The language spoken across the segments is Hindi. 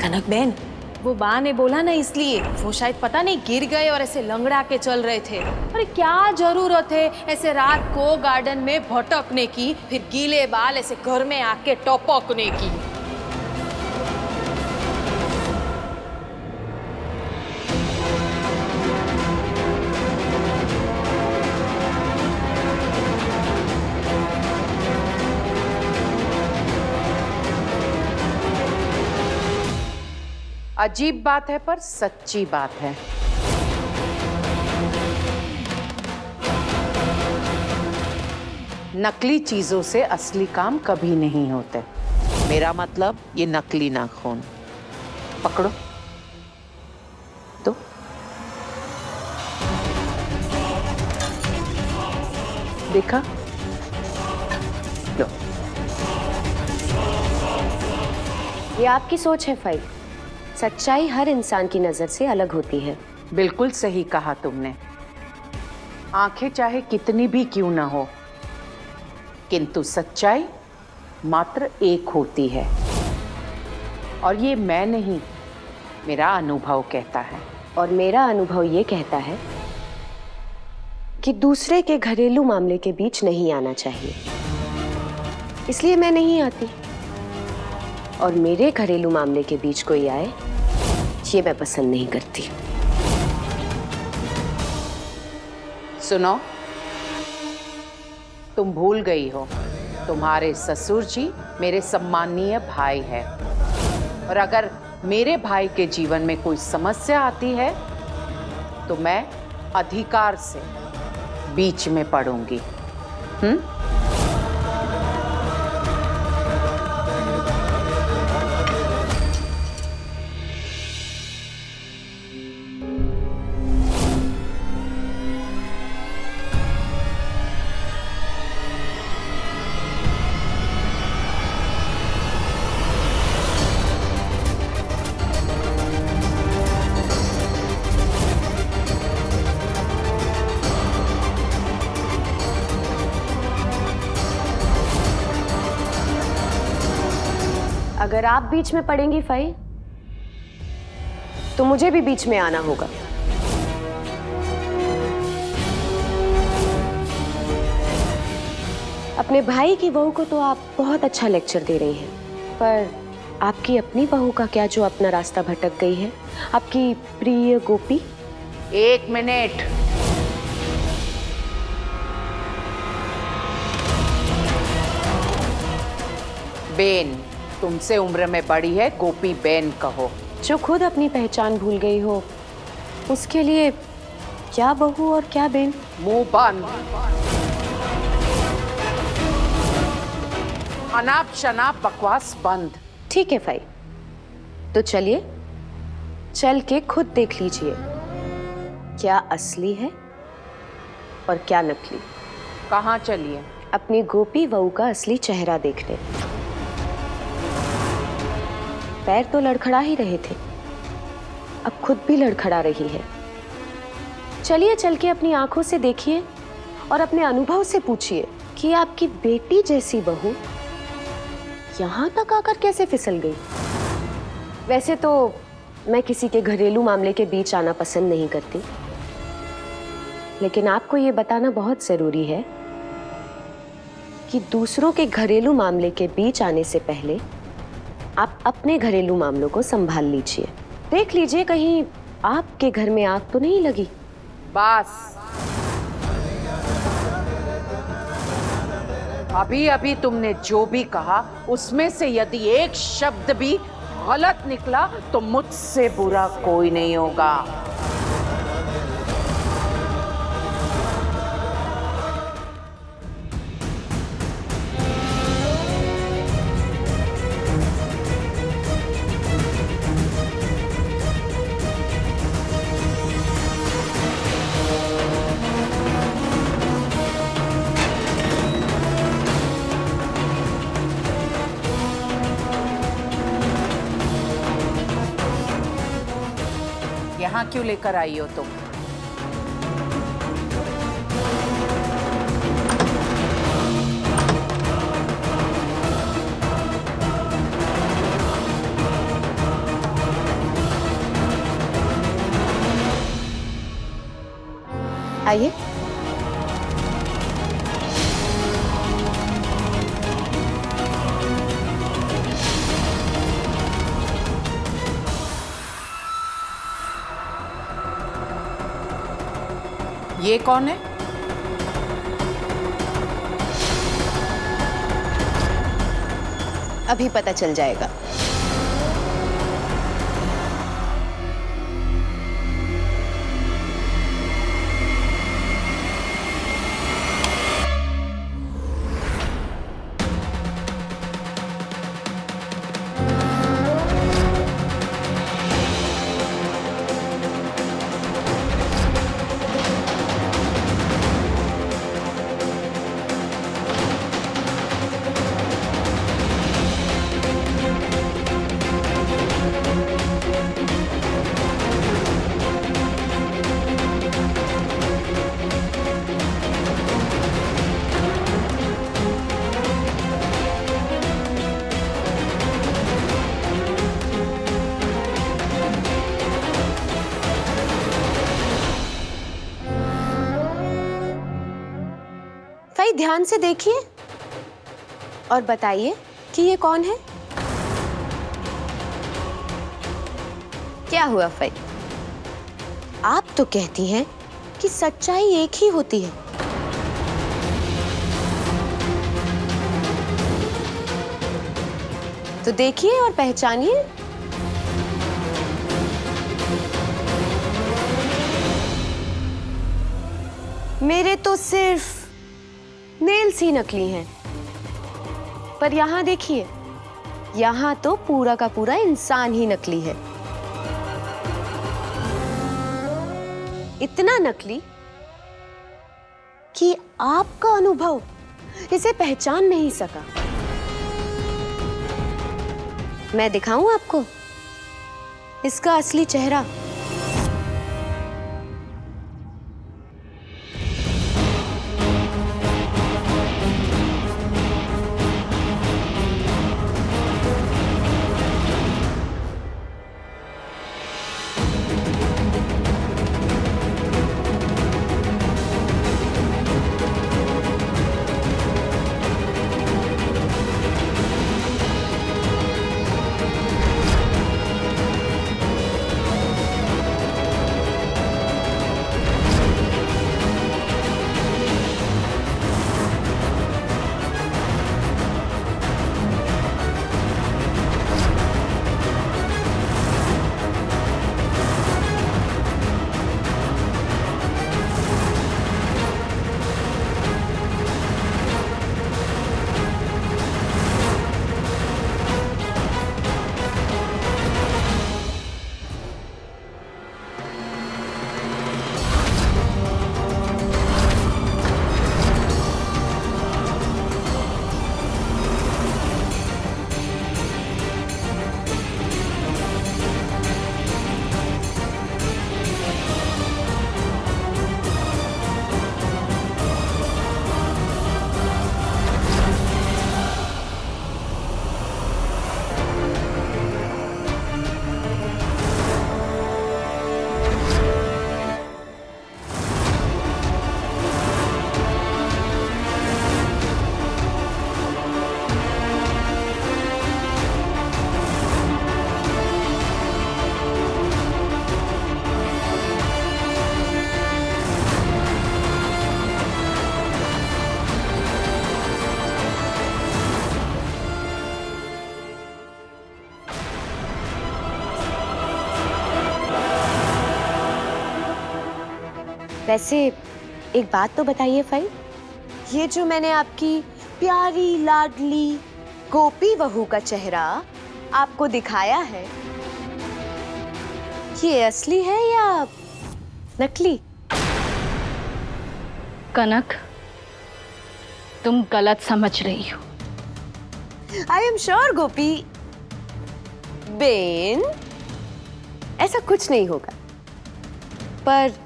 कनक बहन, वो बा ने बोला ना, इसलिए वो शायद पता नहीं गिर गए और ऐसे लंगड़ा के चल रहे थे। अरे क्या जरूरत है ऐसे रात को गार्डन में भटकने की, फिर गीले बाल ऐसे घर में आके टपकने की। अजीब बात है पर सच्ची बात है। नकली चीजों से असली काम कभी नहीं होते। मेरा मतलब ये नकली नाखून। पकड़ो तो। देखा? लो। ये आपकी सोच है फाई। सच्चाई हर इंसान की नजर से अलग होती है। बिल्कुल सही कहा तुमने। आंखें चाहे कितनी भी क्यों ना हो, किंतु सच्चाई मात्र एक होती है। और ये मैं नहीं, मेरा अनुभव कहता है। और मेरा अनुभव ये कहता है कि दूसरे के घरेलू मामले के बीच नहीं आना चाहिए, इसलिए मैं नहीं आती। और मेरे घरेलू मामले के बीच कोई आए, ये मैं पसंद नहीं करती। सुनो, तुम भूल गई हो, तुम्हारे ससुर जी मेरे सम्मानीय भाई है। और अगर मेरे भाई के जीवन में कोई समस्या आती है तो मैं अधिकार से बीच में पड़ूंगी। अगर आप बीच में पड़ेंगी फाई, तो मुझे भी बीच में आना होगा। अपने भाई की बहू को तो आप बहुत अच्छा लेक्चर दे रही हैं, पर आपकी अपनी बहू का क्या जो अपना रास्ता भटक गई है, आपकी प्रिय गोपी? एक मिनट। बेन, तुमसे उम्र में बड़ी है, गोपी बेन कहो। जो खुद अपनी पहचान भूल गई हो, उसके लिए क्या बहू और क्या बेन? मुंह बंद। अनाप शनाप बकवास बंद। ठीक है फाई, तो चलिए चल के खुद देख लीजिए क्या असली है और क्या नकली। कहाँ चलिए? अपनी गोपी बहू का असली चेहरा देखने। पैर तो लड़खड़ा ही रहे थे, अब खुद भी लड़खड़ा रही है। चलिए चल के अपनी आंखों से देखिए और अपने अनुभव से पूछिए कि आपकी बेटी जैसी बहू यहां तक आकर कैसे फिसल गई। वैसे तो मैं किसी के घरेलू मामले के बीच आना पसंद नहीं करती, लेकिन आपको ये बताना बहुत जरूरी है कि दूसरों के घरेलू मामले के बीच आने से पहले आप अपने घरेलू मामलों को संभाल लीजिए। देख लीजिए कहीं आपके घर में आग तो नहीं लगी। बस, अभी अभी तुमने जो भी कहा उसमें से यदि एक शब्द भी गलत निकला तो मुझसे बुरा कोई नहीं होगा। यहाँ क्यों लेकर आई हो तुम? आइए। ये कौन है? अभी पता चल जाएगा। भाई ध्यान से देखिए और बताइए कि ये कौन है। क्या हुआ फई? आप तो कहती हैं कि सच्चाई एक ही होती है। तो देखिए और पहचानिए। मेरे तो सिर्फ नेल्स ही नकली हैं, पर यहां देखिए, यहां तो पूरा का पूरा इंसान ही नकली है। इतना नकली कि आपका अनुभव इसे पहचान नहीं सका। मैं दिखाऊं आपको इसका असली चेहरा। वैसे एक बात तो बताइए फई, ये जो मैंने आपकी प्यारी लाडली गोपी बहू का चेहरा आपको दिखाया है, ये असली है या नकली? कनक, तुम गलत समझ रही हो। I am sure Gopi Ben, ऐसा कुछ नहीं होगा। पर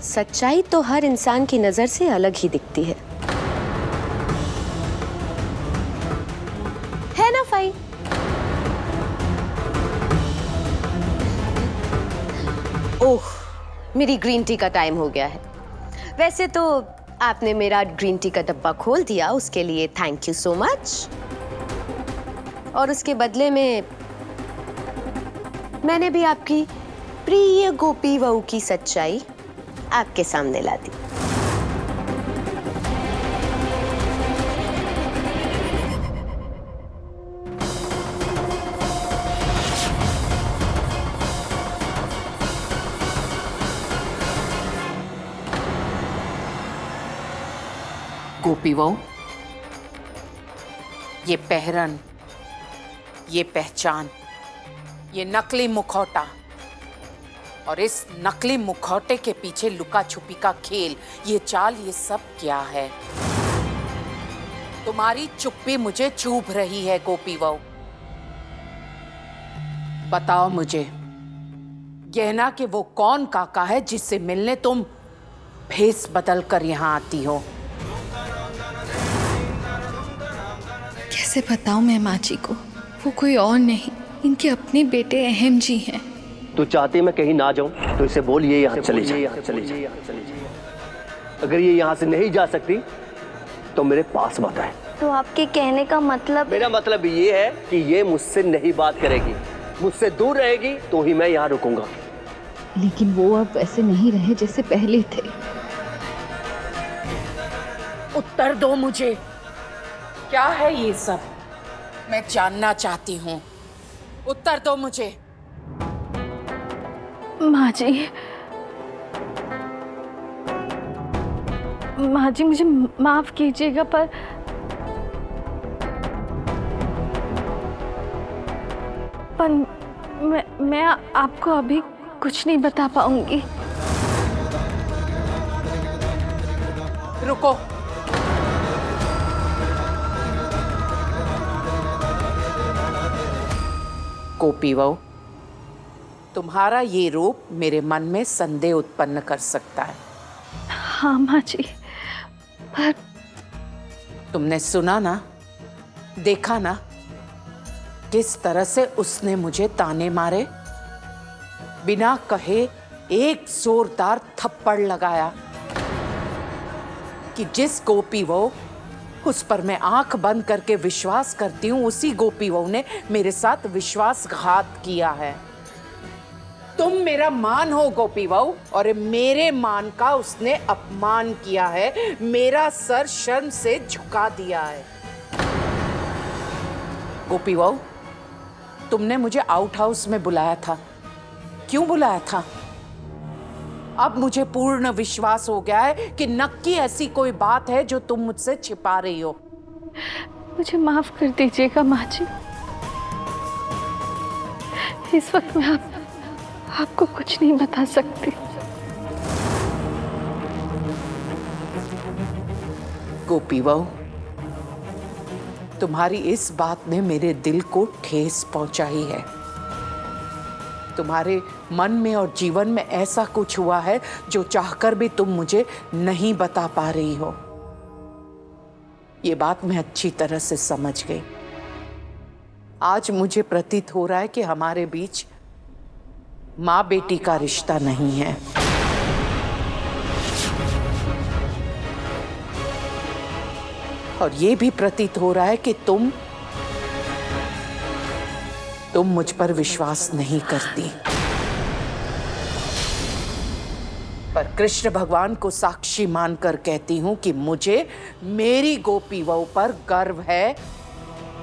सच्चाई तो हर इंसान की नजर से अलग ही दिखती है ना फाई? ओह, मेरी ग्रीन टी का टाइम हो गया है। वैसे तो आपने मेरा ग्रीन टी का डब्बा खोल दिया, उसके लिए थैंक यू सो मच। और उसके बदले में मैंने भी आपकी प्रिय गोपी बहू की सच्चाई आपके सामने ला दी। गोपी बहू, ये पहरन, ये पहचान, ये नकली मुखौटा और इस नकली मुखौटे के पीछे लुका छुपी का खेल, ये चाल, ये सब क्या है? तुम्हारी चुप्पी मुझे चुभ रही है गोपी बहू। बताओ मुझे, गहना के वो कौन काका है जिससे मिलने तुम भेस बदल कर यहाँ आती हो? कैसे बताऊं मैं माँ जी को? वो कोई और नहीं, इनके अपने बेटे अहम जी हैं। तू चाहती मैं कहीं ना जाऊं तो इसे बोल ये यहाँ चली जाए। अगर ये यहाँ से नहीं जा सकती तो मेरे पास मत आए। तो आपके कहने का मतलब? मेरा मतलब ये है कि ये मुझसे नहीं बात करेगी, मुझसे दूर रहेगी तो ही मैं यहाँ रुकूंगा। लेकिन वो अब ऐसे नहीं रहे जैसे पहले थे। उत्तर दो मुझे, क्या है ये सब? मैं जानना चाहती हूँ, उत्तर दो मुझे। माँ जी मुझे माफ कीजिएगा, पर मैं आपको अभी कुछ नहीं बता पाऊंगी। रुको, गोपी बहू, तुम्हारा ये रूप मेरे मन में संदेह उत्पन्न कर सकता है। हाँ माँ जी, पर तुमने सुना ना, देखा ना किस तरह से उसने मुझे ताने मारे, बिना कहे एक जोरदार थप्पड़ लगाया कि जिस गोपी बहू उस पर मैं आंख बंद करके विश्वास करती हूँ, उसी गोपी बहू ने मेरे साथ विश्वासघात किया है। तुम मेरा मान हो गोपी बहू, और मेरे मान का उसने अपमान किया है, मेरा सर शर्म से झुका दिया है। गोपी बहू, तुमने मुझे आउट हाउस में बुलाया था, क्यों बुलाया था? अब मुझे पूर्ण विश्वास हो गया है कि नक्की ऐसी कोई बात है जो तुम मुझसे छिपा रही हो। मुझे माफ कर दीजिएगा माँ जी, इस वक्त मैं आपको कुछ नहीं बता सकती। गोपी बहू, तुम्हारी इस बात ने मेरे दिल को ठेस पहुंचाई है। तुम्हारे मन में और जीवन में ऐसा कुछ हुआ है जो चाहकर भी तुम मुझे नहीं बता पा रही हो। ये बात मैं अच्छी तरह से समझ गई। आज मुझे प्रतीत हो रहा है कि हमारे बीच माँ बेटी का रिश्ता नहीं है। और ये भी प्रतीत हो रहा है कि तुम मुझ पर विश्वास नहीं करती। पर कृष्ण भगवान को साक्षी मानकर कहती हूं कि मुझे मेरी गोपी बहू पर गर्व है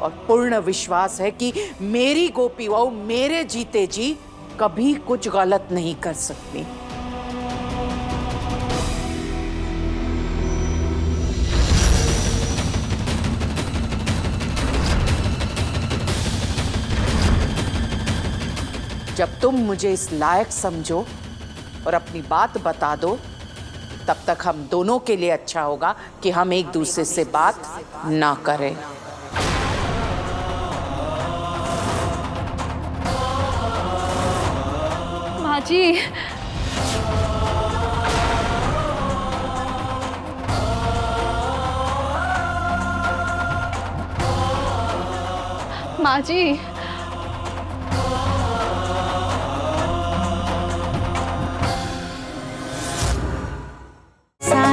और पूर्ण विश्वास है कि मेरी गोपी बहू मेरे जीते जी कभी कुछ गलत नहीं कर सकती। जब तुम मुझे इस लायक समझो और अपनी बात बता दो, तब तक हम दोनों के लिए अच्छा होगा कि हम एक दूसरे से बात ना करें। माँ जी, माँ जी, सा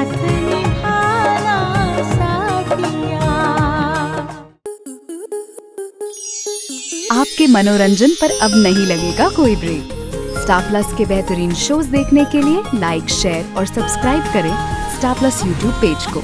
आपके मनोरंजन पर अब नहीं लगेगा कोई ब्रेक। स्टार प्लस के बेहतरीन शोज देखने के लिए लाइक, शेयर और सब्सक्राइब करें स्टार प्लस यूट्यूब पेज को।